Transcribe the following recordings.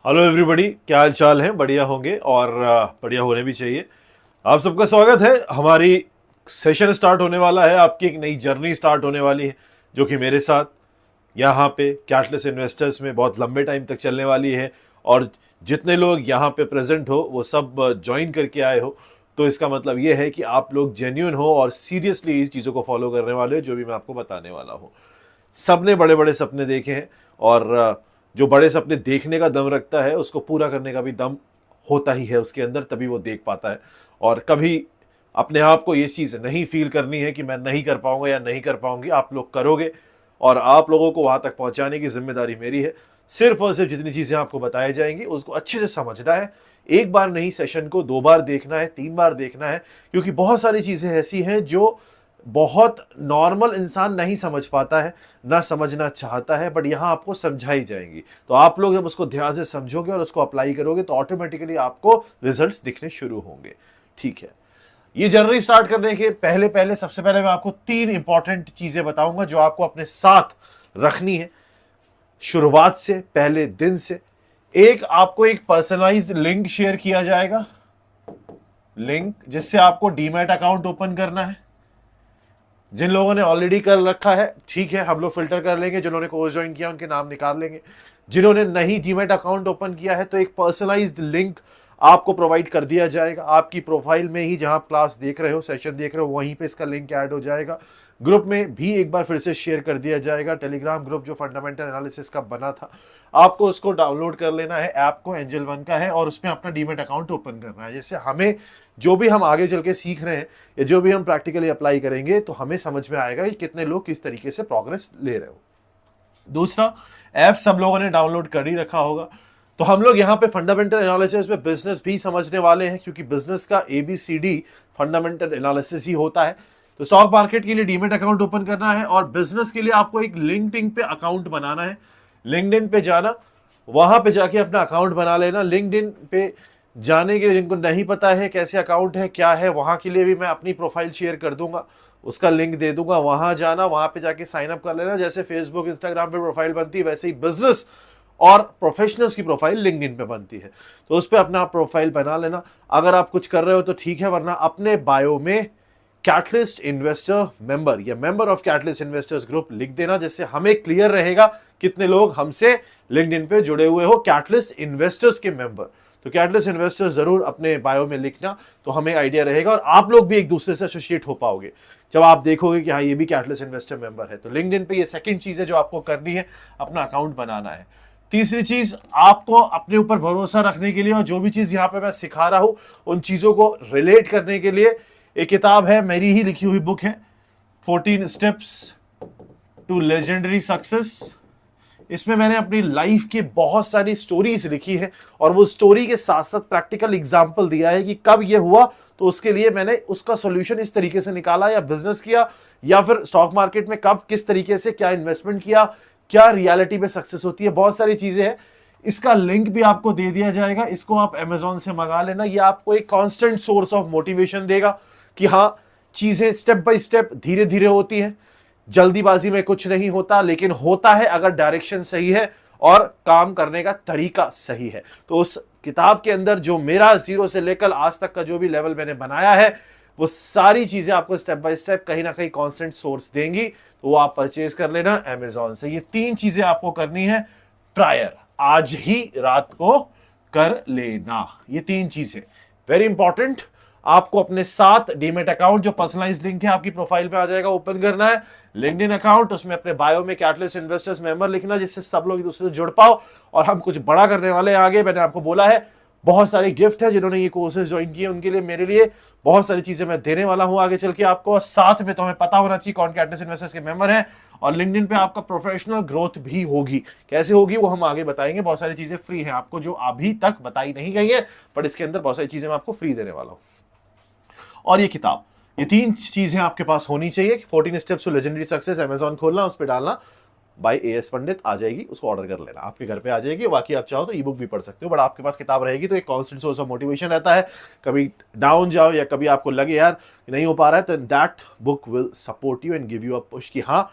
Hello everybody, क्या हाल चाल है। बढ़िया होंगे और बढ़िया होने भी चाहिए। आप सबका स्वागत है। हमारी सेशन स्टार्ट होने वाला है, आपकी एक नई जर्नी स्टार्ट होने वाली है जो कि मेरे साथ यहाँ पे कैटलिस्ट इन्वेस्टर्स में बहुत लंबे टाइम तक चलने वाली है। और जितने लोग यहाँ पे प्रेजेंट हो वो सब ज्वाइन करके आए हो, तो इसका मतलब ये है कि आप लोग जेन्युइन हो और सीरियसली इस चीज़ों को फॉलो करने वाले हो जो भी मैं आपको बताने वाला हूँ। सबने बड़े बड़े सपने देखे हैं और जो बड़े सपने देखने का दम रखता है उसको पूरा करने का भी दम होता ही है उसके अंदर, तभी वो देख पाता है। और कभी अपने आप को ये चीज़ नहीं फील करनी है कि मैं नहीं कर पाऊंगा या नहीं कर पाऊंगी। आप लोग करोगे और आप लोगों को वहां तक पहुंचाने की जिम्मेदारी मेरी है। सिर्फ और सिर्फ जितनी चीज़ें आपको बताई जाएंगी उसको अच्छे से समझना है। एक बार नहीं, सेशन को 2 बार देखना है, 3 बार देखना है, क्योंकि बहुत सारी चीज़ें ऐसी हैं जो बहुत नॉर्मल इंसान नहीं समझ पाता है, ना समझना चाहता है, बट यहाँ आपको समझाई जाएंगी। तो आप लोग जब उसको ध्यान से समझोगे और उसको अप्लाई करोगे तो ऑटोमेटिकली आपको रिजल्ट्स दिखने शुरू होंगे। ठीक है, ये जर्नी स्टार्ट करने के पहले पहले सबसे पहले मैं आपको 3 इंपॉर्टेंट चीजें बताऊंगा जो आपको अपने साथ रखनी है शुरुआत से, पहले दिन से। एक, आपको एक पर्सनलाइज्ड लिंक शेयर किया जाएगा, लिंक जिससे आपको डीमैट अकाउंट ओपन करना है। जिन लोगों ने ऑलरेडी कर रखा है ठीक है, हम लोग फिल्टर कर लेंगे, जिन्होंने कोर्स ज्वाइन किया उनके नाम निकाल लेंगे। जिन्होंने नहीं डीमैट अकाउंट ओपन किया है तो एक पर्सनलाइज्ड लिंक आपको प्रोवाइड कर दिया जाएगा आपकी प्रोफाइल में ही, जहां आप क्लास देख रहे हो, सेशन देख रहे हो, वहीं पे इसका लिंक ऐड हो जाएगा। ग्रुप में भी एक बार फिर से शेयर कर दिया जाएगा, टेलीग्राम ग्रुप जो फंडामेंटल एनालिसिस का बना था। आपको उसको डाउनलोड कर लेना है, ऐप को एंजल वन का है, और उसमें अपना डीमैट अकाउंट ओपन करना है। जैसे हमें जो भी हम आगे चल के सीख रहे हैं या जो भी हम प्रैक्टिकली अप्लाई करेंगे तो हमें समझ में आएगा कि कितने लोग किस तरीके से प्रोग्रेस ले रहे हो। दूसरा, ऐप सब लोगों ने डाउनलोड कर ही रखा होगा। तो हम लोग यहाँ पे फंडामेंटल एनालिसिस में बिजनेस भी समझने वाले हैं, क्योंकि बिजनेस का ABCD फंडामेंटल एनालिसिस ही होता है। तो स्टॉक मार्केट के लिए डीमेट अकाउंट ओपन करना है और बिजनेस के लिए आपको एक लिंक्डइन पे अकाउंट बनाना है। लिंक्डइन पे जाना, वहां पे जाके अपना अकाउंट बना लेना। लिंक्डइन पे जाने के लिए जिनको नहीं पता है कैसे अकाउंट है क्या है, वहां के लिए भी मैं अपनी प्रोफाइल शेयर कर दूंगा, उसका लिंक दे दूंगा। वहां जाना, वहां पे जाके साइन अप कर लेना। जैसे फेसबुक इंस्टाग्राम पे प्रोफाइल बनती है वैसे ही बिजनेस और प्रोफेशनल्स की प्रोफाइल लिंक्डइन पे बनती है। तो उस पर अपना प्रोफाइल बना लेना। अगर आप कुछ कर रहे हो तो ठीक है, वरना अपने बायो में कैटलिस्ट इन्वेस्टर मेंबर या member of catalyst investors group लिख देना, जिससे हमें क्लियर रहेगा कितने लोग हमसे लिंक्डइन पे जुड़े हुए हो कैटलिस्ट इन्वेस्टर्स के मेंबर। तो कैटलिस्ट इन्वेस्टर्स जरूर अपने बायो में लिखना, तो हमें आइडिया रहेगा और आप लोग भी एक दूसरे से एसोसिएट हो पाओगे जब आप देखोगे कि हाँ ये भी कैटलिस्ट इन्वेस्टर मेंबर है। तो लिंक्डइन पे ये सेकंड चीज है जो आपको करनी है, अपना अकाउंट बनाना है। तीसरी चीज, आपको अपने ऊपर भरोसा रखने के लिए और जो भी चीज यहां पे मैं सिखा रहा हूं उन चीजों को रिलेट करने के लिए एक किताब है, मेरी ही लिखी हुई बुक है, 14 स्टेप्स टू लेजेंडरी सक्सेस। इसमें मैंने अपनी लाइफ की बहुत सारी स्टोरीज लिखी है और वो स्टोरी के साथ साथ प्रैक्टिकल एग्जांपल दिया है कि कब ये हुआ तो उसके लिए मैंने उसका सॉल्यूशन इस तरीके से निकाला, या बिजनेस किया, या फिर स्टॉक मार्केट में कब किस तरीके से क्या इन्वेस्टमेंट किया, क्या रियलिटी में सक्सेस होती है। बहुत सारी चीजें हैं। इसका लिंक भी आपको दे दिया जाएगा, इसको आप अमेजोन से मंगा लेना। ये आपको एक कांस्टेंट सोर्स ऑफ मोटिवेशन देगा कि हाँ, चीजें स्टेप बाय स्टेप धीरे धीरे होती हैं, जल्दीबाजी में कुछ नहीं होता, लेकिन होता है अगर डायरेक्शन सही है और काम करने का तरीका सही है। तो उस किताब के अंदर जो मेरा 0 से लेकर आज तक का जो भी लेवल मैंने बनाया है वो सारी चीजें आपको स्टेप बाय स्टेप कहीं ना कहीं कांस्टेंट सोर्स देंगी, तो वो आप परचेज कर लेना अमेजोन से। ये 3 चीजें आपको करनी है प्रायर, आज ही रात को कर लेना। ये 3 चीजें वेरी इंपॉर्टेंट। आपको अपने साथ डीमेट अकाउंट जो पर्सनलाइज्ड लिंक है आपकी प्रोफाइल पे आ जाएगा, ओपन करना है। लिंक्डइन अकाउंट, उसमें अपने बायो में कैटलिस्ट इन्वेस्टर्स मेंबर लिखना, जिससे सब लोग एक दूसरे से जुड़ पाओ और हम कुछ बड़ा करने वाले हैं आगे। मैंने आपको बोला है बहुत सारे गिफ्ट है, जिन्होंने ये कोर्सेज ज्वाइन किए उनके लिए, मेरे लिए बहुत सारी चीजें मैं देने वाला हूं आगे चल के आपको। साथ में तुम्हें पता होना चाहिए कौन कैटलिस्ट इन्वेस्टर्स के मेंबर हैं, और लिंक्डइन पे आपका प्रोफेशनल ग्रोथ भी होगी। कैसे होगी वो हम आगे बताएंगे। बहुत सारी चीजें फ्री हैं आपको जो अभी तक बताई नहीं गई है, बट इसके अंदर बहुत सारी चीजें मैं आपको फ्री देने वाला हूं। और ये किताब, ये 3 चीजें आपके पास होनी चाहिए। 14 steps to legendary success, Amazon खोलना, उस पर डालना बाय AS पंडित, आ जाएगी, उसको ऑर्डर कर लेना, आपके घर पे आ जाएगी। बाकी आप चाहो तो ई बुक भी पढ़ सकते हो, बट आपके पास किताब रहेगी तो एक कांस्टेंट सोर्स ऑफ मोटिवेशन रहता है। कभी डाउन जाओ या कभी आपको लगे यार नहीं हो पा रहा है, तो that book will support you and give you a push कि हाँ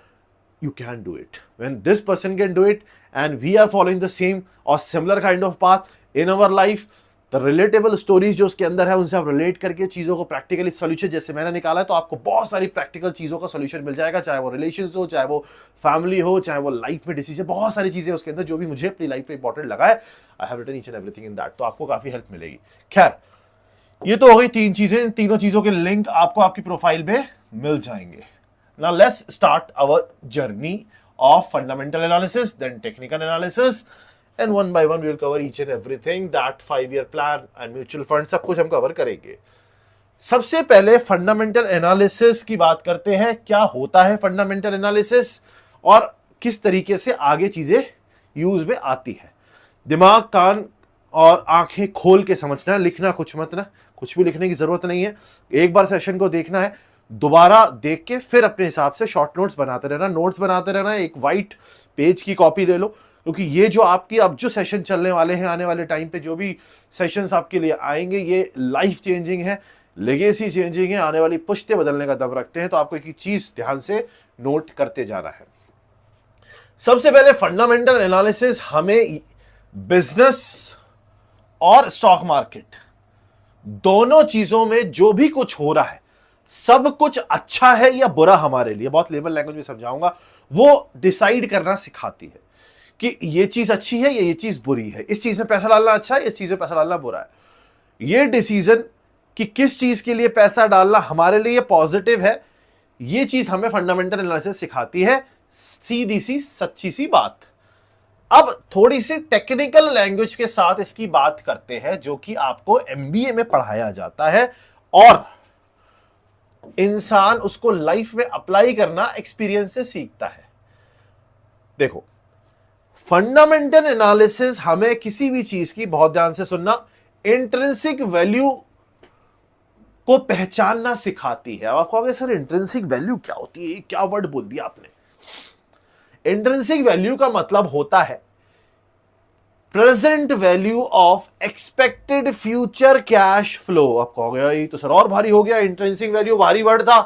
you can do it. When this person can do it and we are following the same or similar kind of path in our life, the relatable stories जो उसके अंदर है उनसे आप relate करके चीजों को प्रैक्टिकली सोल्यूशन जैसे मैंने निकाला है, तो आपको बहुत सारी प्रैक्टिकल चीजों का सोल्यूशन मिल जाएगा, चाहे वो रिलेशंस हो, चाहे वो फैमिली हो, चाहे वो लाइफ में डिसीजन, बहुत सारी चीजें उसके अंदर जो भी मुझे अपनी लाइफ में इंपॉर्टेंट लगा है, I have written each and everything in that, तो आपको काफी हेल्प मिलेगी। खैर, ये तो हो गई 3 चीजें, इन तीनों चीजों के लिंक आपको आपकी प्रोफाइल पे मिल जाएंगे। Now let's start our journey of fundamental analysis, then technical analysis, and one by one we will cover each and everything, that 5-year plan and mutual fund, सब कुछ हम कवर करेंगे। सबसे पहले फंडामेंटल एनालिसिस की बात करते हैं। क्या होता है फंडामेंटल एनालिसिस और किस तरीके से आगे चीजें यूज में आती है। दिमाग, कान और आंखें खोल के समझना है, लिखना कुछ मत ना, कुछ भी लिखने की जरूरत नहीं है। एक बार सेशन को देखना है, दोबारा देख के फिर अपने हिसाब से शॉर्ट नोट्स बनाते रहना, नोट्स बनाते रहना। एक वाइट पेज की कॉपी ले लो, क्योंकि ये जो आपकी अब जो सेशन चलने वाले हैं, आने वाले टाइम पे जो भी सेशंस आपके लिए आएंगे, ये लाइफ चेंजिंग है, लेगेसी चेंजिंग है, आने वाली पुश्ते बदलने का दम रखते हैं। तो आपको एक चीज ध्यान से नोट करते जाना है। सबसे पहले फंडामेंटल एनालिसिस हमें बिजनेस और स्टॉक मार्केट दोनों चीजों में जो भी कुछ हो रहा है, सब कुछ अच्छा है या बुरा हमारे लिए, बहुत लेवल लैंग्वेज में समझाऊंगा, वो डिसाइड करना सिखाती है कि ये चीज अच्छी है या ये चीज बुरी है, इस चीज में पैसा डालना अच्छा है, इस चीज में पैसा डालना बुरा है। ये डिसीजन कि किस चीज के लिए पैसा डालना हमारे लिए पॉजिटिव है, ये चीज हमें फंडामेंटल एनालिसिस सिखाती है। सीधी सी सच्ची सी बात। अब थोड़ी सी टेक्निकल लैंग्वेज के साथ इसकी बात करते हैं, जो कि आपको एमबीए में पढ़ाया जाता है और इंसान उसको लाइफ में अप्लाई करना एक्सपीरियंस से सीखता है। देखो, फंडामेंटल एनालिसिस हमें किसी भी चीज की, बहुत ध्यान से सुनना, इंट्रिंसिक वैल्यू को पहचानना सिखाती है। अब आप कहोगे सर इंट्रिंसिक वैल्यू क्या होती है, क्या वर्ड बोल दिया आपने। इंट्रिंसिक वैल्यू का मतलब होता है present value of expected future cash flow. आप कहोगे ये तो सर और भारी हो गया, इंट्रिंसिक वैल्यू भारी वर्ड था,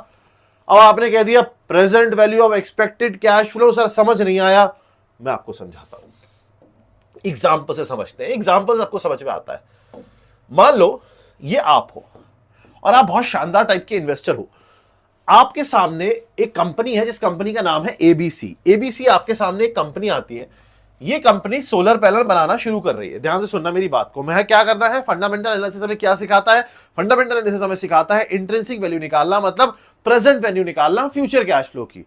अब आपने कह दिया present value of expected cash flow. Sir समझ नहीं आया, मैं आपको समझाता हूं, एग्जाम्पल से समझते हैं, एग्जाम्पल से आपको समझ में आता है। मान लो ये आप हो और आप बहुत शानदार टाइप के इन्वेस्टर हो। आपके सामने एक कंपनी है जिस कंपनी का नाम है एबीसी। एबीसी आपके सामने एक कंपनी आती है, ये कंपनी सोलर पैनल बनाना शुरू कर रही है। ध्यान से सुनना मेरी बात को, मैं क्या करना है, फंडामेंटल एनालिसिस हमें क्या सिखाता है, फंडामेंटल एनालिसिस हमें सिखाता है इंट्रिंसिक वैल्यू निकालना, मतलब प्रेजेंट वैल्यू निकालना फ्यूचर कैश फ्लो की।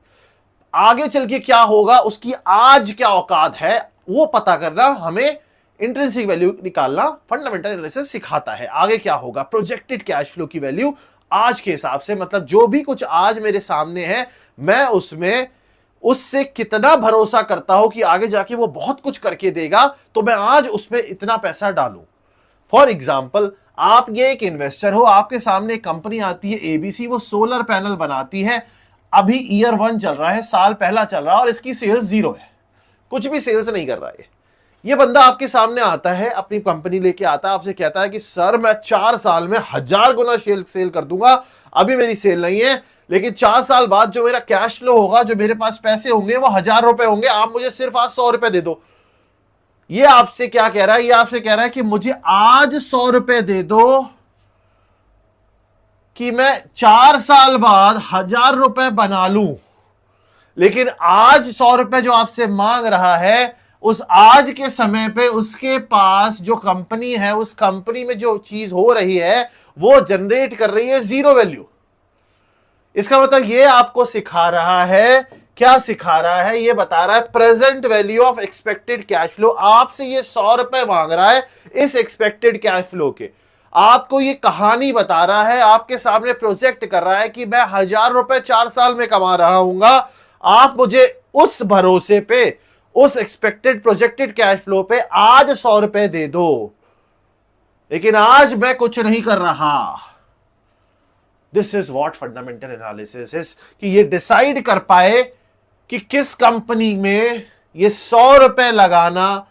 आगे चल के क्या होगा, उसकी आज क्या औकात है, वो पता करना हमें इंट्रिंसिक वैल्यू निकालना फंडामेंटल एनालिसिस सिखाता है। आगे क्या होगा, प्रोजेक्टेड कैश फ्लो की वैल्यू आज के हिसाब से, मतलब जो भी कुछ आज मेरे सामने है, मैं उसमें उससे कितना भरोसा करता हूं कि आगे जाके वो बहुत कुछ करके देगा, तो मैं आज उसमें इतना पैसा डालूं। फॉर एग्जाम्पल, आप ये एक इन्वेस्टर हो, आपके सामने एक कंपनी आती है एबीसी, वो सोलर पैनल बनाती है। अभी ईयर 1 चल रहा है, साल पहला चल रहा है और इसकी सेल्स 0 है, कुछ भी सेल्स नहीं कर रहा है। ये बंदा आपके सामने आता है, अपनी कंपनी लेके आता है, आपसे कहता है कि सर मैं 4 साल में 1000 गुना सेल कर दूंगा, अभी मेरी सेल नहीं है, लेकिन 4 साल बाद जो मेरा कैश फ्लो होगा, जो मेरे पास पैसे होंगे वो 1000 रुपए होंगे, आप मुझे सिर्फ आज 100 रुपए दे दो। ये आपसे क्या कह रहा है, ये आपसे कह रहा है कि मुझे आज 100 रुपए दे दो कि मैं 4 साल बाद 1000 रुपए बना लूं। लेकिन आज 100 रुपए जो आपसे मांग रहा है, उस आज के समय पे उसके पास जो कंपनी है, उस कंपनी में जो चीज हो रही है वो जनरेट कर रही है 0 वैल्यू। इसका मतलब ये आपको सिखा रहा है, क्या सिखा रहा है, ये बता रहा है present value of expected cash flow. आपसे ये 100 रुपए मांग रहा है इस एक्सपेक्टेड कैश फ्लो के, आपको ये कहानी बता रहा है, आपके सामने प्रोजेक्ट कर रहा है कि मैं 1000 रुपए 4 साल में कमा रहा हूंगा, आप मुझे उस भरोसे पे, उस एक्सपेक्टेड प्रोजेक्टेड कैश फ्लो पे आज 100 रुपए दे दो। लेकिन आज मैं कुछ नहीं कर रहा। This is what fundamental analysis is, कि ये डिसाइड कर पाए कि किस कंपनी में ये 100 रुपए लगाना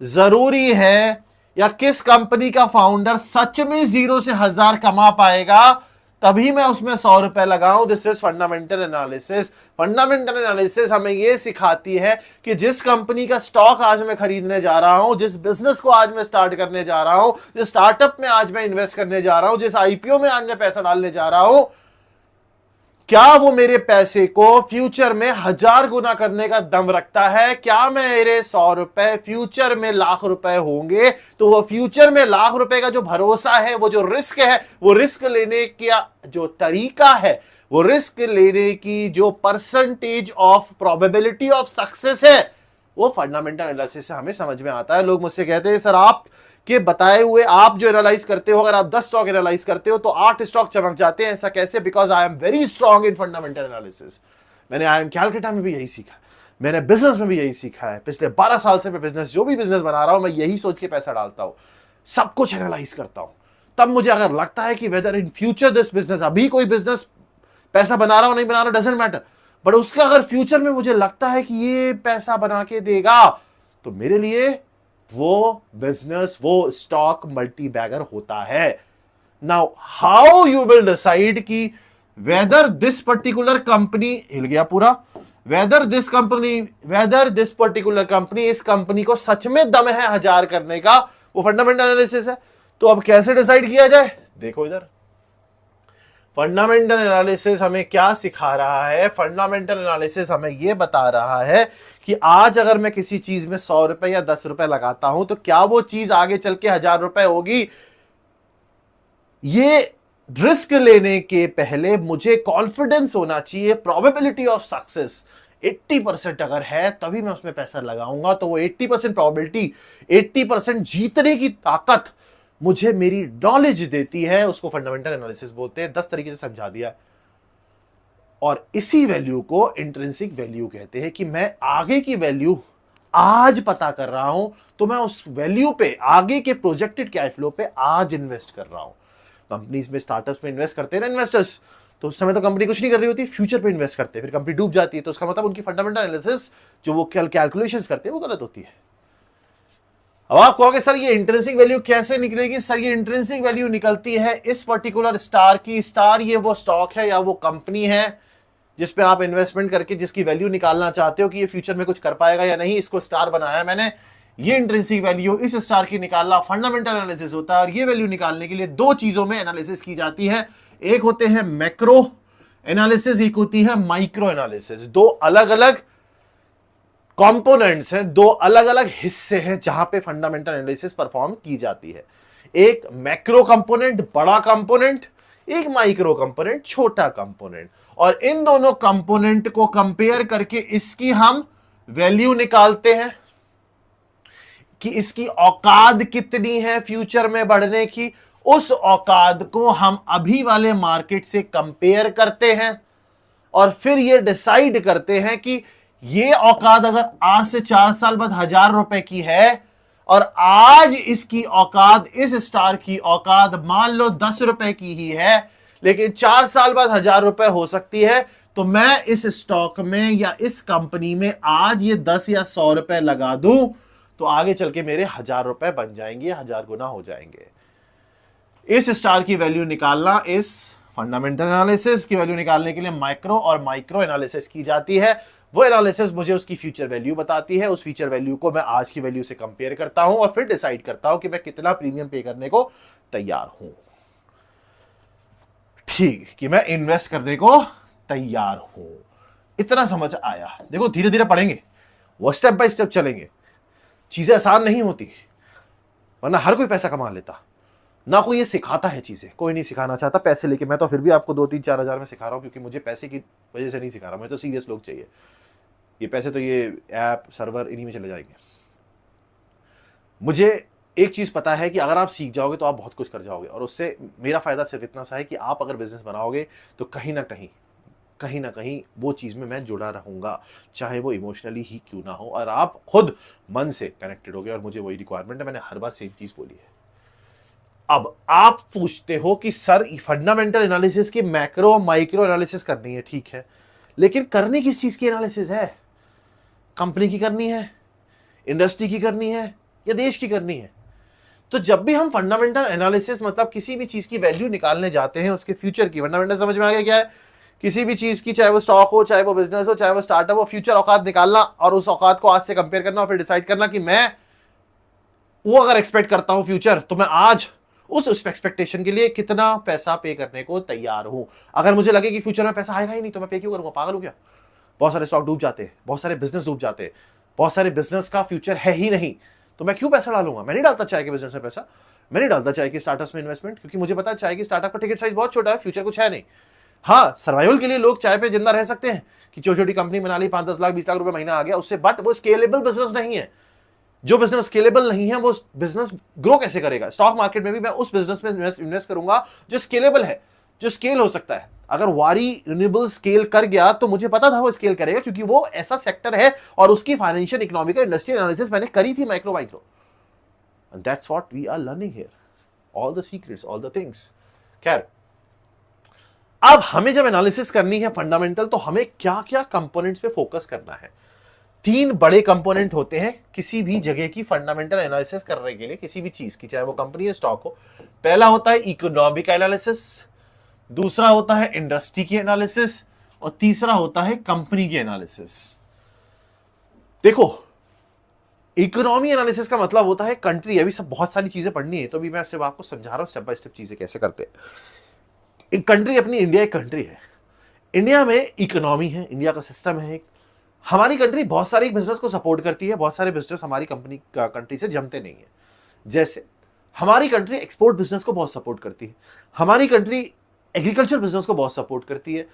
जरूरी है, या किस कंपनी का फाउंडर सच में 0 से 1000 कमा पाएगा, तभी मैं उसमें 100 रुपए लगाऊं। This is fundamental analysis. Fundamental analysis हमें यह सिखाती है कि जिस कंपनी का स्टॉक आज मैं खरीदने जा रहा हूं, जिस बिजनेस को आज मैं स्टार्ट करने जा रहा हूं, जिस स्टार्टअप में आज मैं इन्वेस्ट करने जा रहा हूं, जिस आईपीओ में आज मैं पैसा डालने जा रहा हूं, क्या वो मेरे पैसे को फ्यूचर में 1000 गुना करने का दम रखता है? क्या मेरे 100 रुपए फ्यूचर में लाख रुपए होंगे? तो वो फ्यूचर में लाख रुपए का जो भरोसा है, वो जो रिस्क है, वो रिस्क लेने का जो तरीका है, वो रिस्क लेने की जो percentage of probability of success है, वो फंडामेंटल एनालिसिस से हमें समझ में आता है। लोग मुझसे कहते हैं सर आप के बताए हुए आप जो एनालाइज करते हो, अगर आप 10 स्टॉक एनालाइज करते हो तो 8 स्टॉक चमक जाते हैं, ऐसा कैसे? Because I am very strong in fundamental analysis. मैंने आई एम कैलकाटा में भी यही सीखा, मैंने बिजनेस में भी यही सीखा है। पिछले 12 साल से मैं बिजनेस, जो भी बिजनेस बना रहा हूं, मैं यही सोच के पैसा डालता हूं, सब कुछ एनालाइज करता हूं। तब मुझे अगर लगता है कि whether in future this business, अभी कोई बिजनेस पैसा बना रहा हूं नहीं बना रहा डजंट मैटर, बट उसका अगर फ्यूचर में मुझे लगता है कि ये पैसा बना के देगा, तो मेरे लिए वो बिजनेस, वो स्टॉक मल्टी बैगर होता है। Now how you will decide कि वेदर दिस पर्टिकुलर कंपनी, हिल गया पूरा, वेदर दिस पर्टिकुलर कंपनी, इस कंपनी को सच में दम है 1000 करने का, वो फंडामेंटल एनालिसिस है। तो अब कैसे डिसाइड किया जाए? देखो इधर, फंडामेंटल एनालिसिस हमें क्या सिखा रहा है? फंडामेंटल एनालिसिस हमें यह बता रहा है कि आज अगर मैं किसी चीज में 100 रुपए या 10 रुपए लगाता हूं, तो क्या वो चीज आगे चल के 1000 रुपए होगी? ये रिस्क लेने के पहले मुझे कॉन्फिडेंस होना चाहिए, प्रोबेबिलिटी ऑफ सक्सेस 80% अगर है तभी मैं उसमें पैसा लगाऊंगा। तो वो 80% प्रोबेबिलिटी, 80% जीतने की ताकत मुझे मेरी नॉलेज देती है, उसको फंडामेंटल एनालिसिस बोलते हैं। 10 तरीके से समझा दिया। और इसी वैल्यू को इंट्रिंसिक वैल्यू कहते हैं कि मैं आगे की वैल्यू आज पता कर रहा हूं, तो मैं उस वैल्यू पे, आगे के प्रोजेक्टेड कैश फ्लो पे आज इन्वेस्ट कर रहा हूं। कंपनीज में, स्टार्टअप्स में इन्वेस्ट करते हैं ना इन्वेस्टर्स, तो उस समय तो कंपनी कुछ नहीं कर रही होती, फ्यूचर पे इन्वेस्ट करते हैं, फिर कंपनी डूब जाती है, तो उसका मतलब उनकी फंडामेंटल एनालिसिस जो वो कैलकुलेशंस करते हैं वो गलत होती है। अब आप कहोगे सर ये इंट्रिंसिक वैल्यू कैसे निकलेगी? सर ये इंट्रिंसिक वैल्यू निकलती है इस पर्टिकुलर स्टार की। स्टार ये वो स्टॉक है या वो कंपनी है जिस पे आप इन्वेस्टमेंट करके जिसकी वैल्यू निकालना चाहते हो कि ये फ्यूचर में कुछ कर पाएगा या नहीं, इसको स्टार बनाया मैंने। ये इंट्रिंसिक वैल्यू इस स्टार की निकालना फंडामेंटल एनालिसिस होता है। और ये वैल्यू निकालने के लिए दो चीजों में एनालिसिस की जाती है, एक होते हैं मैक्रो एनालिसिस, एक होती है माइक्रो एनालिसिस। दो अलग अलग कंपोनेंट्स हैं, दो अलग अलग हिस्से हैं जहां पे फंडामेंटल एनालिसिस परफॉर्म की जाती है। एक मैक्रो कंपोनेंट, बड़ा कंपोनेंट, एक माइक्रो कंपोनेंट, छोटा कंपोनेंट। और इन दोनों कंपोनेंट को कंपेयर करके इसकी हम वैल्यू निकालते हैं कि इसकी औकात कितनी है फ्यूचर में बढ़ने की। उस औकात को हम अभी वाले मार्केट से कंपेयर करते हैं और फिर यह डिसाइड करते हैं कि ये औकात अगर आज से 4 साल बाद 1000 रुपए की है और आज इसकी औकात, इस स्टार की औकात मान लो 10 रुपए की ही है, लेकिन 4 साल बाद 1000 रुपए हो सकती है, तो मैं इस स्टॉक में या इस कंपनी में आज ये 10 या 100 रुपए लगा दूं तो आगे चल के मेरे 1000 रुपए बन जाएंगे, 1000 गुना हो जाएंगे। इस स्टार की वैल्यू निकालना, इस फंडामेंटल एनालिसिस की वैल्यू निकालने के लिए माइक्रो और माइक्रो एनालिसिस की जाती है। वो एनालिसिस मुझे उसकी फ्यूचर वैल्यू बताती है, उस फ्यूचर वैल्यू को मैं आज की वैल्यू से कंपेयर करता हूं और फिर डिसाइड करता हूं कि मैं कितना प्रीमियम पे करने को तैयार हूं। ठीक, कि मैं इन्वेस्ट करने को तैयार हूं। इतना समझ आया? देखो धीरे धीरे पढ़ेंगे, वो स्टेप बाय स्टेप चलेंगे। चीजें आसान नहीं होती, वरना हर कोई पैसा कमा लेता, ना कोई ये सिखाता है चीजें, कोई नहीं सिखाना चाहता पैसे लेके। मैं तो फिर भी आपको 2-3-4 हजार में सिखा रहा हूं, क्योंकि मुझे पैसे की वजह से नहीं सिखा रहा, मुझे तो सीरियस लोग चाहिए। ये पैसे तो ये ऐप, सर्वर, इन्हीं में चले जाएंगे। मुझे एक चीज पता है कि अगर आप सीख जाओगे तो आप बहुत कुछ कर जाओगे, और उससे मेरा फायदा सिर्फ इतना सा है कि आप अगर बिजनेस बनाओगे तो कहीं ना कहीं वो चीज में मैं जुड़ा रहूंगा, चाहे वो इमोशनली ही क्यों ना हो, और आप खुद मन से कनेक्टेड होगे। और मुझे वही रिक्वायरमेंट है, मैंने हर बार सेम चीज बोली है। अब आप पूछते हो कि सर फंडामेंटल एनालिसिस की मैक्रो माइक्रो एनालिसिस करनी है, ठीक है, लेकिन करनी किस चीज की एनालिसिस है? कंपनी की करनी है, इंडस्ट्री की करनी है, या देश की करनी है? तो जब भी हम फंडामेंटल एनालिसिस मतलब किसी भी चीज की वैल्यू निकालने जाते हैं, उसके फ्यूचर की, फंडामेंटल समझ में आ गया क्या है? किसी भी चीज की, चाहे वो स्टॉक हो, चाहे वो बिजनेस हो, चाहे वो स्टार्टअप हो, फ्यूचर औकात निकालना और उस औकात को आज से कंपेयर करना और फिर डिसाइड करना कि मैं वो अगर एक्सपेक्ट करता हूं फ्यूचर, तो मैं आज उस एक्सपेक्टेशन के लिए कितना पैसा पे करने को तैयार हूं। अगर मुझे लगे कि फ्यूचर में पैसा आएगा ही नहीं तो मैं पे क्यों करूंगा? पागल हो क्या? बहुत सारे स्टॉक डूब जाते हैं, बहुत सारे बिजनेस डूब जाते हैं, बहुत सारे बिजनेस का फ्यूचर है ही नहीं, तो मैं क्यों पैसा डालूंगा? मैं नहीं डालता चाय के बिजनेस में पैसा, मैं नहीं डालता चाय के स्टार्टअप्स में इन्वेस्टमेंट, क्योंकि मुझे पता है चाय की स्टार्टअप का टिकट साइज बहुत छोटा है, फ्यूचर कुछ है नहीं। हाँ, सर्वाइवल के लिए लोग चाय पे जिंदा रह सकते हैं कि छोटी छोटी कंपनी बना ली, 5-10 लाख 20 लाख रुपए महीना आ गया उससे, बट वो स्केलेबल बिजनेस नहीं है। जो बिजनेस स्केलेबल नहीं है वो बिजनेस ग्रो कैसे करेगा? स्टॉक मार्केट में भी मैं उस बिजनेस में इन्वेस्ट करूंगा जो स्केलेबल है, जो स्केल हो सकता है। अगर वारी रिन्यूएबल स्केल कर गया तो मुझे पता था वो स्केल करेगा, क्योंकि वो ऐसा सेक्टर है और उसकी फाइनेंशियल इकोनॉमिकल इंडस्ट्रियल एनालिसिस मैंने करी थी micro micro, and that's what we are learning here, all the secrets, all the things. खैर, अब हमें जब एनालिसिस करनी है फंडामेंटल, तो हमें क्या क्या कंपोनेंट्स पे फोकस करना है? 3 बड़े कंपोनेंट होते हैं किसी भी जगह की फंडामेंटल एनालिसिस करने के लिए, किसी भी चीज की, चाहे वो कंपनी या स्टॉक हो। पहला होता है इकोनॉमिक एनालिसिस, दूसरा होता है इंडस्ट्री की एनालिसिस, और तीसरा होता है कंपनी की एनालिसिस। देखो, इकोनॉमी एनालिसिस का मतलब होता है कंट्री, अभी सब बहुत सारी चीजें पढ़नी है तो अभी मैं सिर्फ आपको समझा रहा हूं स्टेप बाय स्टेप चीजें कैसे करते हैं। कंट्री, अपनी इंडिया एक कंट्री है, इंडिया में इकोनॉमी है, इंडिया का सिस्टम है। हमारी कंट्री बहुत सारे बिजनेस को सपोर्ट करती है, बहुत सारे बिजनेस हमारी कंट्री से जमते नहीं है। जैसे हमारी कंट्री एक्सपोर्ट बिजनेस को बहुत सपोर्ट करती है, हमारी कंट्री एग्रीकल्चर बिजनेस को बहुत सपोर्ट करती है।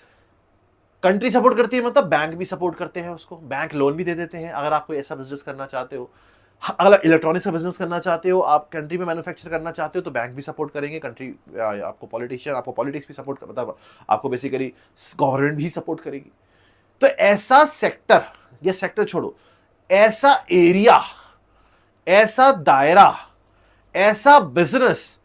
कंट्री सपोर्ट करती है मतलब बैंक भी सपोर्ट करते हैं उसको, बैंक लोन भी दे देते हैं अगर आप कोई ऐसा बिजनेस करना चाहते हो। अगर इलेक्ट्रॉनिक्स का बिजनेस करना चाहते हो, आप कंट्री में मैन्युफैक्चर करना चाहते हो, तो बैंक भी सपोर्ट करेंगे, कंट्री आपको पॉलिटिशियन, आपको पॉलिटिक्स भी सपोर्ट, मतलब आपको बेसिकली गवर्नमेंट भी सपोर्ट करेगी। तो ऐसा सेक्टर, या सेक्टर छोड़ो, ऐसा एरिया, ऐसा दायरा, ऐसा बिजनेस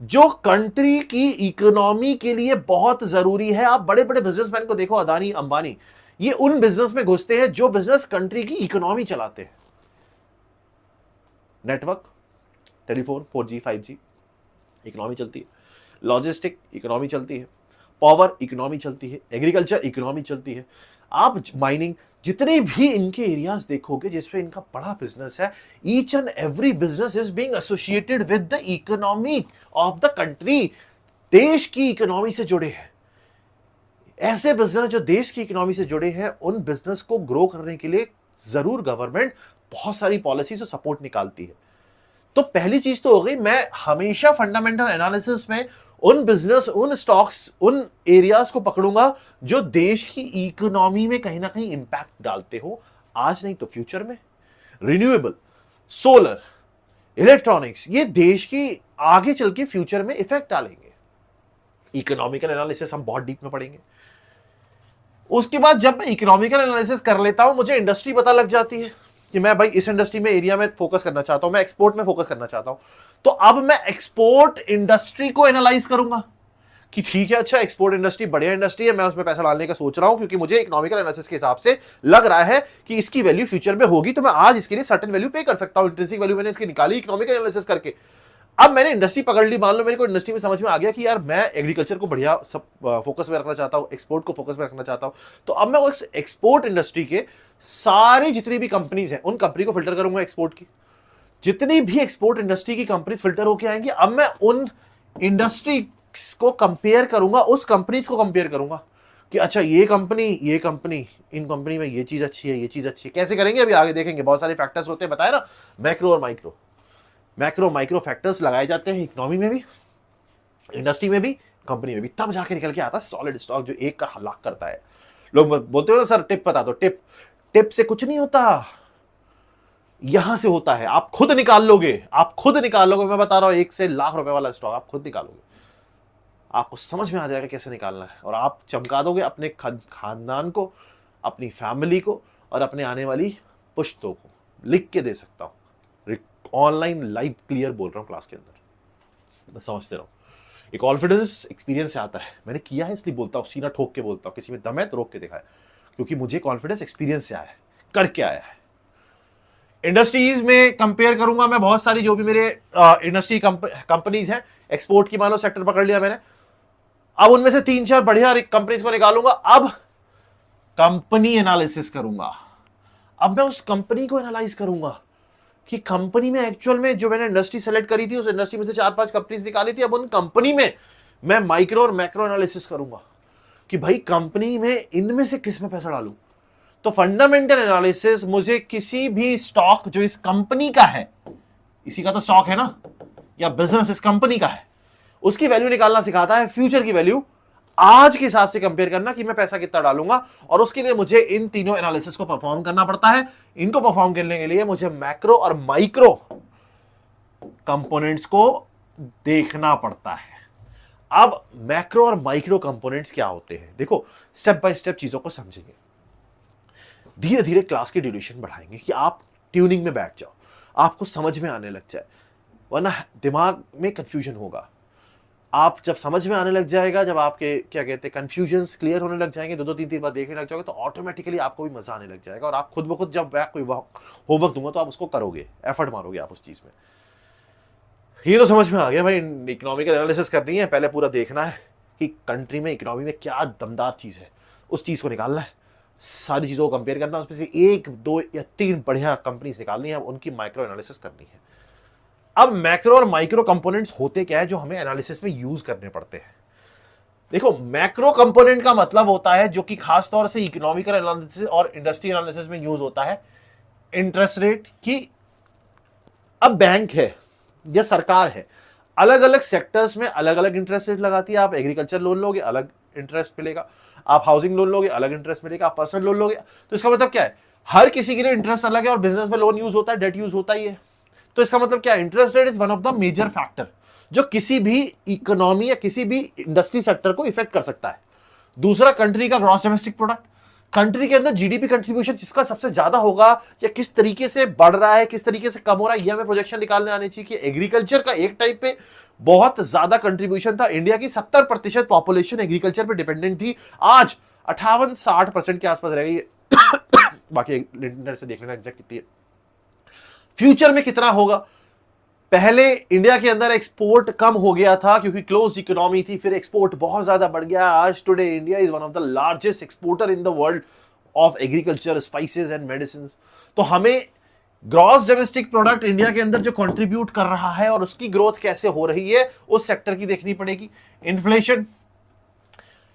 जो कंट्री की इकोनॉमी के लिए बहुत जरूरी है। आप बड़े बड़े बिजनेसमैन को देखो, अदानी अंबानी, ये उन बिजनेस में घुसते हैं जो बिजनेस कंट्री की इकोनॉमी चलाते हैं। Network, telephone, 4G 5G economy चलती है, लॉजिस्टिक इकोनॉमी चलती है, पावर इकोनॉमी चलती है, एग्रीकल्चर इकोनॉमी चलती है। आप माइनिंग, जितने भी इनके एरियाज देखोगे जिसपे इनका बड़ा बिजनेस है, each and every business is being associated with the economy of the country. देश की इकोनॉमी से जुड़े हैं ऐसे बिजनेस जो देश की इकोनॉमी से जुड़े हैं, उन बिजनेस को ग्रो करने के लिए जरूर गवर्नमेंट बहुत सारी पॉलिसीज और सपोर्ट निकालती है। तो पहली चीज तो हो गई, मैं हमेशा फंडामेंटल एनालिसिस में उन बिजनेस, उन स्टॉक्स, उन एरियाज को पकड़ूंगा जो देश की इकोनॉमी में कहीं ना कहीं इंपैक्ट डालते हो, आज नहीं तो फ्यूचर में। रिन्यूएबल, सोलर, इलेक्ट्रॉनिक्स, ये देश की आगे चल के फ्यूचर में इफेक्ट डालेंगे। इकोनॉमिकल एनालिसिस हम बहुत डीप में पढ़ेंगे। उसके बाद जब मैं इकोनॉमिकल एनालिसिस कर लेता हूं, मुझे इंडस्ट्री पता लग जाती है कि मैं भाई इस इंडस्ट्री में, एरिया में फोकस करना चाहता हूं, मैं एक्सपोर्ट में फोकस करना चाहता हूं, तो अब मैं एक्सपोर्ट इंडस्ट्री को एनालाइज करूंगा कि ठीक है, अच्छा एक्सपोर्ट इंडस्ट्री बढ़िया इंडस्ट्री है, मैं उसमें पैसा डालने का सोच रहा हूं क्योंकि मुझे इकोनॉमिकल एनालिसिस के हिसाब से लग रहा है कि इसकी वैल्यू फ्यूचर में होगी, तो मैं आज इसके लिए सर्टेन वैल्यू पे कर सकता हूं। इंट्रिंसिक वैल्यू मैंने इसकी निकाली इकोनॉमिकल एनालिसिस करके। अब मैंने इंडस्ट्री पकड़ ली, मान लो मेरे को इंडस्ट्री में समझ में आ गया कि यार मैं एग्रीकल्चर को बढ़िया सब फोकस में रखना चाहता हूं, एक्सपोर्ट को फोकस में रखना चाहता हूं, तो अब मैं उस एक्सपोर्ट इंडस्ट्री के सारी जितनी भी कंपनीज हैं, उन कंपनी को फिल्टर करूंगा एक्सपोर्ट की। जितनी भी एक्सपोर्ट इंडस्ट्री की कंपनीज फिल्टर होकर आएंगी, अब मैं उन इंडस्ट्री को कंपेयर करूंगा, उस कंपनीज को कंपेयर करूंगा कि अच्छा ये कंपनी, इन कंपनी में ये चीज अच्छी है, ये चीज अच्छी है। कैसे करेंगे अभी आगे देखेंगे, बहुत सारे फैक्टर्स होते हैं, बताया ना, मैक्रो और माइक्रो। मैक्रो माइक्रो फैक्टर्स लगाए जाते हैं इकोनॉमी में भी, इंडस्ट्री में भी, कंपनी में भी, तब जाके निकल के आता है सॉलिड स्टॉक जो एक का लाख करता है। लोग बोलते हो ना सर टिप बता दो, टिप से कुछ नहीं होता, यहां से होता है। आप खुद निकाल लोगे, मैं बता रहा हूं, 1 से लाख रुपए वाला स्टॉक आप खुद निकालोगे, आपको समझ में आ जाएगा कैसे निकालना है, और आप चमका दोगे अपने खानदान को, अपनी फैमिली को, और अपने आने वाली पुश्तों को। लिख के दे सकता हूं, ऑनलाइन लाइव क्लियर बोल रहा हूं क्लास के अंदर, मैं समझते रहो। एक कॉन्फिडेंस एक्सपीरियंस से आता है, मैंने किया है इसलिए बोलता हूं, सीना ठोक के बोलता हूं, किसी में दम है तो रोक के दिखाया, क्योंकि मुझे कॉन्फिडेंस एक्सपीरियंस से आया है, करके आया है। इंडस्ट्रीज में कंपेयर करूंगा मैं बहुत सारी, जो भी मेरे इंडस्ट्री कंपनीज हैं, एक्सपोर्ट की मान लो सेक्टर पकड़ लिया मैंने, अब उनमें से 3-4 बढ़िया कंपनीज को निकालूंगा। अब कंपनी एनालिसिस करूंगा। अब मैं उस कंपनी को एनालाइज करूंगा कि कंपनी में एक्चुअल में जो मैंने इंडस्ट्री सेलेक्ट करी थी, उस इंडस्ट्री में से 4-5 कंपनीज निकाली थी, अब उन कंपनी में मैं माइक्रो और मैक्रो एनालिसिस करूंगा कि भाई कंपनी में इनमें से किस में पैसा डालूं। तो फंडामेंटल एनालिसिस मुझे किसी भी स्टॉक जो इस कंपनी का है, इसी का तो स्टॉक है ना, या बिजनेस इस कंपनी का है, उसकी वैल्यू निकालना सिखाता है, फ्यूचर की वैल्यू आज के हिसाब से कंपेयर करना कि मैं पैसा कितना डालूंगा। और उसके लिए मुझे इन तीनों एनालिसिस को परफॉर्म करना पड़ता है। इनको परफॉर्म करने के लिए मुझे मैक्रो और माइक्रो कंपोनेंट्स को देखना पड़ता है। अब मैक्रो और माइक्रो कंपोनेंट्स क्या होते हैं, देखो स्टेप बाय स्टेप चीजों को समझेंगे, धीरे धीरे क्लास की ड्यूरेशन बढ़ाएंगे कि आप ट्यूनिंग में बैठ जाओ, आपको समझ में आने लग जाए, वरना दिमाग में कंफ्यूजन होगा। आप जब समझ में आने लग जाएगा, जब आपके क्या कहते हैं कंफ्यूजन्स क्लियर होने लग जाएंगे, 2-3 बार देखने लग जाओगे, तो ऑटोमेटिकली आपको भी मजा आने लग जाएगा और आप खुद ब खुद, जब मैं कोई होमवर्क दूंगा तो आप उसको करोगे, एफर्ट मारोगे आप उस चीज में। ये तो समझ में आ गया भाई, इकोनॉमिकल एनालिसिस करनी है, पहले पूरा देखना है कि कंट्री में इकोनॉमी में क्या दमदार चीज है, उस चीज को निकालना है, सारी चीजों को कंपेयर करना, उसमें से 1, 2 या 3 बढ़िया कंपनीज निकालनी है, उनकी माइक्रो एनालिसिस करनी है। अब मैक्रो और माइक्रो कंपोनेंट्स होते क्या है जो हमें एनालिसिस में यूज करने पड़ते हैं। देखो मैक्रो कंपोनेंट का मतलब होता है, जो कि खास तौर से इकोनॉमिकल एनालिसिस और इंडस्ट्री एनालिसिस में यूज होता है, इंटरेस्ट रेट की। अब बैंक है या सरकार है, अलग अलग सेक्टर्स में अलग अलग इंटरेस्ट रेट लगाती है। आप एग्रीकल्चर लोन लोगे अलग इंटरेस्ट मिलेगा, आप हाउसिंग लोन लोगे अलग इंटरेस्ट मिलेगा, आप पर्सनल लोन लोगे, तो इसका मतलब क्या है, हर किसी के लिए इंटरेस्ट अलग है। और बिजनेस में लोन यूज होता है, डेट यूज होता ही है। तो इसका मतलब क्या है, interest rate is one of the major factor जो किसी भी इकोनॉमी या किसी भी इंडस्ट्री सेक्टर को इफेक्ट कर सकता है। दूसरा, कंट्री का ग्रॉस डोमेस्टिक प्रोडक्ट, कंट्री के अंदर जीडीपी कंट्रीब्यूशन जिसका सबसे ज्यादा होगा, या किस तरीके से बढ़ रहा है, किस तरीके से कम हो रहा है, ये हमें प्रोजेक्शन निकालने आने चाहिए। कि एग्रीकल्चर का एक टाइप पे बहुत ज्यादा कंट्रीब्यूशन था, इंडिया की 70% पॉपुलेशन एग्रीकल्चर पे डिपेंडेंट थी, आज 58-60% के आसपास रह गई है। बाकी इंटरनेट से देख लेना एग्जैक्ट कितनी है। फ्यूचर में कितना होगा, पहले इंडिया के अंदर एक्सपोर्ट कम हो गया था क्योंकि क्लोज इकोनॉमी थी, फिर एक्सपोर्ट बहुत ज्यादा बढ़ गया। आज today India is one of the largest exporter in the world of agriculture, spices and medicine. तो हमें ग्रॉस डोमेस्टिक प्रोडक्ट इंडिया के अंदर जो कंट्रीब्यूट कर रहा है और उसकी ग्रोथ कैसे हो रही है, उस सेक्टर की देखनी पड़ेगी।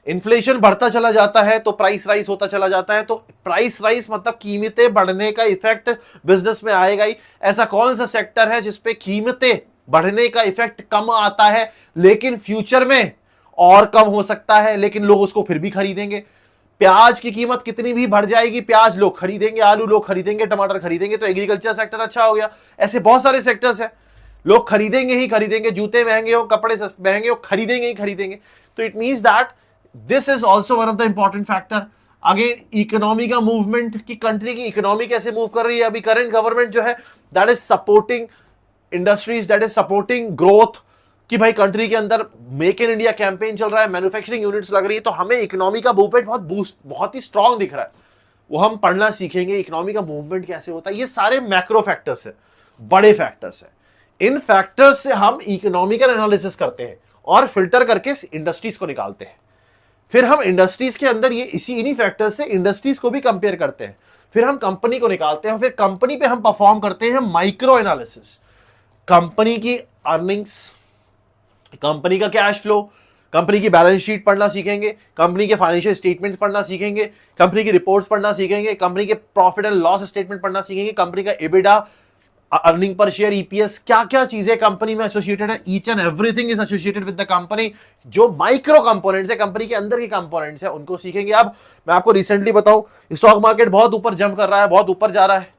इन्फ्लेशन बढ़ता चला जाता है तो प्राइस राइज होता चला जाता है, तो प्राइस राइज मतलब कीमतें बढ़ने का इफेक्ट बिजनेस में आएगा ही। ऐसा कौन सा सेक्टर है जिसपे कीमतें बढ़ने का इफेक्ट कम आता है लेकिन फ्यूचर में और कम हो सकता है, लेकिन लोग उसको फिर भी खरीदेंगे। प्याज की कीमत कितनी भी बढ़ जाएगी, प्याज लोग खरीदेंगे, आलू लोग खरीदेंगे, टमाटर खरीदेंगे, तो एग्रीकल्चर सेक्टर अच्छा हो गया। ऐसे बहुत सारे सेक्टर्स हैं, लोग खरीदेंगे ही खरीदेंगे, जूते महंगे हो, कपड़े महंगे हो, खरीदेंगे ही खरीदेंगे। तो it means that this is also one of the important factor. Again economy का मूवमेंट, की कंट्री की इकोनॉमी कैसे मूव कर रही है। अभी करंट गवर्नमेंट जो है that is supporting industries, that is supporting growth, कि भाई कंट्री के अंदर मेक इन इंडिया कैंपेन चल रहा है, मैन्युफैक्चरिंग यूनिट्स लग रही है, तो हमें इकोनॉमी का मूवमेंट बहुत ही स्ट्रांग दिख रहा है। वो हम पढ़ना सीखेंगे, इकोनॉमी का मूवमेंट कैसे होता है। ये सारे मैक्रो फैक्टर्स है, बड़े फैक्टर्स है। इन फैक्टर्स से हम इकोनॉमिकल एनालिसिस करते हैं और फिल्टर करके इंडस्ट्रीज को निकालते हैं। फिर हम इंडस्ट्रीज के अंदर ये इन्हीं फैक्टर्स से इंडस्ट्रीज को भी कंपेयर करते हैं। फिर हम कंपनी को निकालते हैं, फिर कंपनी पे हम परफॉर्म करते हैं माइक्रो एनालिसिस। कंपनी की अर्निंग्स, कंपनी का कैश फ्लो, कंपनी की बैलेंस शीट पढ़ना सीखेंगे, कंपनी के फाइनेंशियल स्टेटमेंट्स पढ़ना सीखेंगे, कंपनी की रिपोर्ट्स पढ़ना सीखेंगे, कंपनी के प्रॉफिट एंड लॉस स्टेटमेंट पढ़ना सीखेंगे, कंपनी का EBITDA, earning per share, EPS, क्या क्या चीजें कंपनी में एसोसिएटेड है, each and everything is associated with the company. जो माइक्रो कंपोनेंट्स है, कंपनी के अंदर के कंपोनेंट्स है, उनको सीखेंगे। अब मैं आपको रिसेंटली बताऊं, स्टॉक मार्केट बहुत ऊपर जंप कर रहा है, बहुत ऊपर जा रहा है,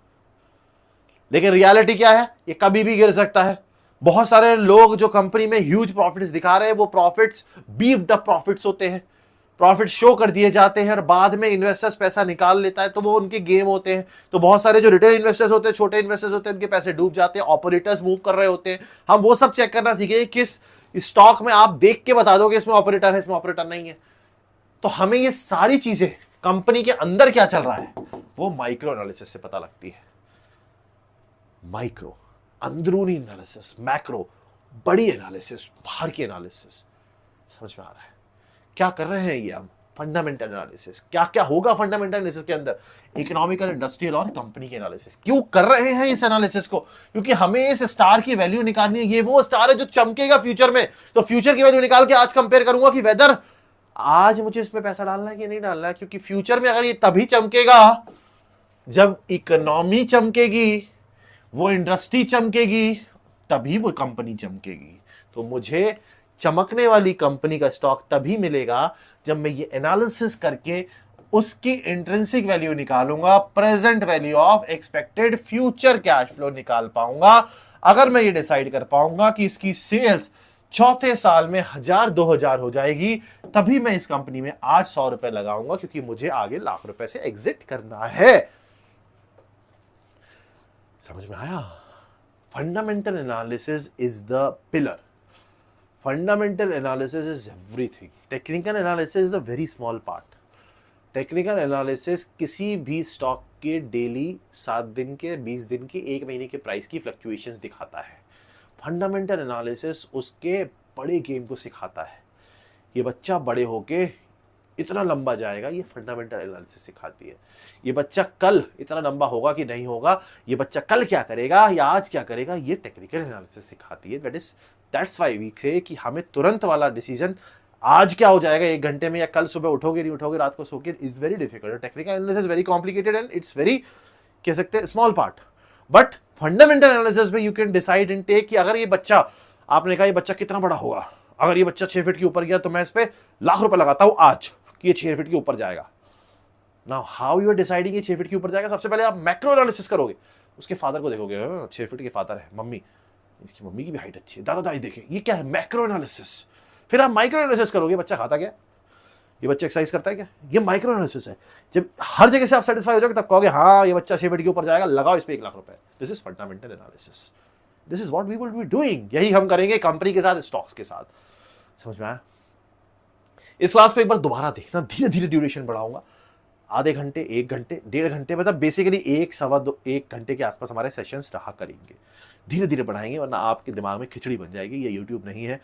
लेकिन रियलिटी क्या है, ये कभी भी गिर सकता है। बहुत सारे लोग जो कंपनी में ह्यूज प्रॉफिट्स दिखा रहे हैं, वो प्रॉफिट्स बीफ्ड अप प्रॉफिट्स होते हैं, प्रॉफिट शो कर दिए जाते हैं और बाद में इन्वेस्टर्स पैसा निकाल लेता है, तो वो उनके गेम होते हैं। तो बहुत सारे जो रिटेल इन्वेस्टर्स होते हैं, छोटे इन्वेस्टर्स होते हैं, उनके पैसे डूब जाते हैं, ऑपरेटर्स मूव कर रहे होते हैं। हम वो सब चेक करना सीखेंगे। किस स्टॉक में आप देख के बता दोगे इसमें ऑपरेटर है, इसमें ऑपरेटर नहीं है। तो हमें ये सारी चीजें कंपनी के अंदर क्या चल रहा है वो माइक्रो एनालिसिस से पता लगती है। माइक्रो, अंदरूनी एनालिसिस, मैक्रो, बड़ी एनालिसिस, बाहर की एनालिसिस। समझ में आ रहा है क्या कर रहे हैं ये हम? फंडामेंटल एनालिसिस, क्या क्या होगा फंडामेंटल एनालिसिस के अंदर? इकोनॉमिकल, इंडस्ट्रियल और कंपनी की एनालिसिस। क्यों कर रहे हैं इस एनालिसिस को? क्योंकि हमें इस स्टार की वैल्यू निकालनी है। ये वो स्टार है जो चमकेगा फ्यूचर में, तो फ्यूचर की वैल्यू निकाल के आज कंपेयर करूंगा कि वेदर आज मुझे इसमें पैसा डालना है कि नहीं डालना है। क्योंकि फ्यूचर में अगर ये तभी चमकेगा जब इकोनॉमी चमकेगी, वो इंडस्ट्री चमकेगी, तभी वो कंपनी चमकेगी। तो मुझे चमकने वाली कंपनी का स्टॉक तभी मिलेगा जब मैं ये एनालिसिस करके उसकी इंट्रिंसिक वैल्यू निकालूंगा, present value of expected future cash flow निकाल पाऊंगा। अगर मैं ये डिसाइड कर पाऊंगा कि इसकी सेल्स चौथे साल में 1000-2000 हो जाएगी, तभी मैं इस कंपनी में आज 100 रुपए लगाऊंगा, क्योंकि मुझे आगे लाख रुपए से एग्जिट करना है। समझ में आया? Fundamental analysis is the pillar. Fundamental analysis is everything. Technical analysis is a very small part. Technical analysis किसी भी स्टॉक के डेली 7 दिन के, 20 दिन के, 1 महीने के प्राइस की फ्लक्चुएशंस दिखाता है। फंडामेंटल एनालिसिस उसके बड़े गेम को सिखाता है। ये बच्चा बड़े होके इतना लंबा जाएगा, ये फंडामेंटल एनालिसिस सिखाती है। ये बच्चा कल इतना लंबा होगा कि नहीं होगा, ये बच्चा कल क्या करेगा या आज क्या करेगा, ये टेक्निकल एनालिसिस सिखाती है। दैट्स व्हाई वी से कि हमें तुरंत वाला डिसीजन आज क्या हो जाएगा 1 घंटे में, या कल सुबह उठोगे नहीं उठोगे, रात को सोके, is very difficult. Technical analysis very complicated and it's very, कह सकते हैं, small part. But fundamental analysis में you can decide and take कि अगर ये बच्चा, आपने कहा ये बच्चा कितना बड़ा होगा, अगर ये बच्चा 6 फीट के ऊपर गया तो मैं इस पे लाख रुपए लगाता हूं आज कि ये 6 फीट के ऊपर जाएगा। Now how you are deciding ये 6 फीट के ऊपर जाएगा? सबसे पहले आप मैक्रो एनालिसिस करोगे, उसके फादर को देखोगे, 6 फीट के फादर है, मम्मी, इसकी मम्मी की भी हाइट अच्छी है, दादा दादी देखे, ये क्या है, मैक्रो एनालिसिस। फिर आप माइक्रो एनालिसिस करोगे, बच्चा खाता क्या, ये बच्चा एक्सरसाइज करता है क्या, ये माइक्रो एनालिसिस है। जब हर जगह से आप सेटिस्फाई हो जाओगे तब कहोगे हाँ ये बच्चा 6 फीट के ऊपर जाएगा, लगाओ इस पे 1 लाख रुपए। This is fundamental analysis. This is what we will be doing. यही हम करेंगे कंपनी के साथ, स्टॉक्स के साथ। समझ में आया? इस क्लास को एक बार दोबारा देखना, धीरे धीरे ड्यूरेशन बढ़ाऊंगा, आधे घंटे, 1 घंटे, 1.5 घंटे, मतलब बेसिकली 1 घंटे के आसपास हमारे सेशंस रहा करेंगे। धीरे धीरे बढ़ाएंगे, वरना आपके दिमाग में खिचड़ी बन जाएगी। ये यूट्यूब नहीं है,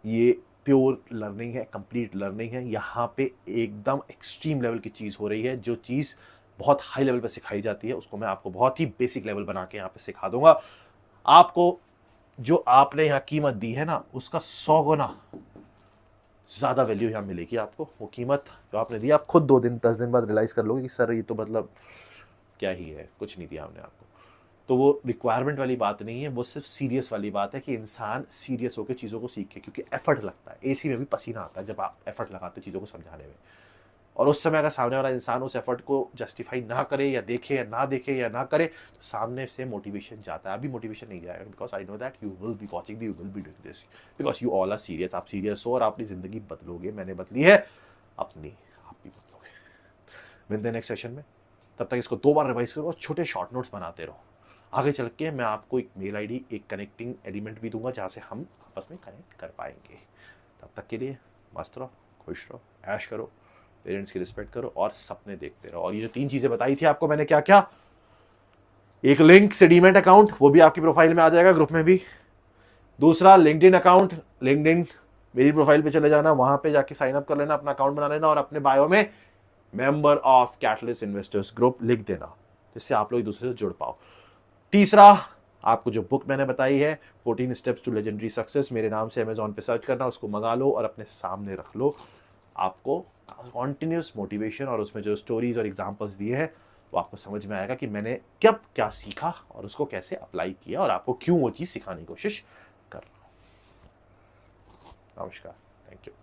ये प्योर लर्निंग है, कंप्लीट लर्निंग है। यहाँ पे एकदम एक्सट्रीम लेवल की चीज़ हो रही है। जो चीज़ बहुत हाई लेवल पे सिखाई जाती है उसको मैं आपको बहुत ही बेसिक लेवल बना के यहाँ पे सिखा दूंगा। आपको जो आपने यहाँ कीमत दी है ना, उसका 100 गुना ज़्यादा वैल्यू यहाँ मिलेगी आपको। वो कीमत जो आपने दी, आप खुद 2 दिन 10 दिन बाद रियलाइज़ कर लोगे कि सर ये तो मतलब क्या ही है, कुछ नहीं दिया हमने आपको। तो वो रिक्वायरमेंट वाली बात नहीं है, वो सिर्फ सीरियस वाली बात है कि इंसान सीरियस होकर चीज़ों को सीखे, क्योंकि एफर्ट लगता है। एसी में भी पसीना आता है जब आप एफर्ट लगाते हो चीज़ों को समझाने में। और उस समय अगर सामने वाला इंसान उस एफर्ट को जस्टिफाई ना करे, या देखे या ना देखे या ना करे, तो सामने से मोटिवेशन जाता है। अभी मोटिवेशन नहीं जाएगा, because I know that you will be watching, you will be doing this, because you all are serious. आप सीरियस हो और अपनी ज़िंदगी बदलोगे। मैंने बदली है अपनी, आप भी बदलोगे। मिलते हैं नेक्स्ट सेशन में। तब तक इसको 2 बार रिवाइज करो और छोटे शॉर्ट नोट्स बनाते रहो। आगे चल के मैं आपको एक मेल आईडी, एक कनेक्टिंग एलिमेंट भी दूंगा जहाँ से हम आपस में कनेक्ट कर पाएंगे। तब तक के लिए मस्त रहो, खुश रहो, ऐश करो, पेरेंट्स की रिस्पेक्ट करो और सपने देखते रहो। और ये जो 3 चीज़ें बताई थी आपको मैंने, क्या क्या, एक लिंक से डीमैट अकाउंट, वो भी आपकी प्रोफाइल में आ जाएगा, ग्रुप में भी। दूसरा लिंक्डइन अकाउंट, लिंक्डइन मेरी प्रोफाइल पे चले जाना, वहाँ पे जाके साइन अप कर लेना, अपना अकाउंट बना लेना और अपने बायो में member of catalyst investors group लिख देना, जिससे आप लोग एक दूसरे से जुड़ पाओ। तीसरा, आपको जो बुक मैंने बताई है 14 स्टेप्स टू लेजेंडरी सक्सेस, मेरे नाम से अमेजॉन पे सर्च करना, उसको मंगा लो और अपने सामने रख लो। आपको कॉन्टिन्यूस मोटिवेशन और उसमें जो स्टोरीज और एग्जांपल्स दिए हैं वो आपको समझ में आएगा कि मैंने कब क्या सीखा और उसको कैसे अप्लाई किया और आपको क्यों वो चीज़ सिखाने की कोशिश कर रहा हूँ। नमस्कार, थैंक यू।